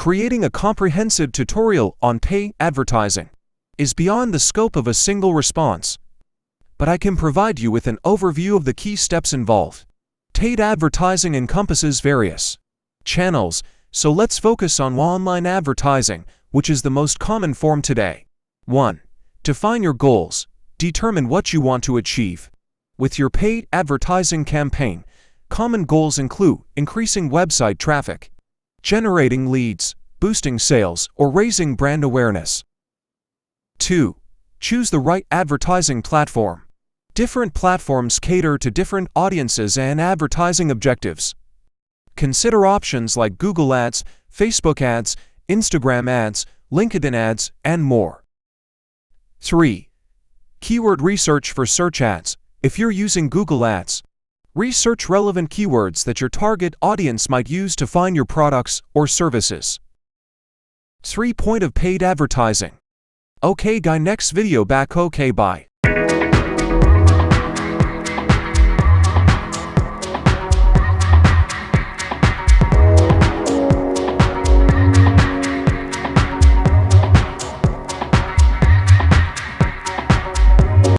Creating a comprehensive tutorial on paid advertising is beyond the scope of a single response, but I can provide you with an overview of the key steps involved. Paid advertising encompasses various channels, so let's focus on online advertising, which is the most common form today. 1. Define your goals. Determine what you want to achieve. With your paid advertising campaign, common goals include increasing website traffic, generating leads, boosting sales, or raising brand awareness. 2. Choose the right advertising platform. Different platforms cater to different audiences and advertising objectives. Consider options like Google Ads, Facebook Ads, Instagram Ads, LinkedIn Ads, and more. 3. Keyword research for search ads. If you're using Google Ads, research relevant keywords that your target audience might use to find your products or services. 3. Point of paid advertising. Okay guy, next video back. Okay, bye.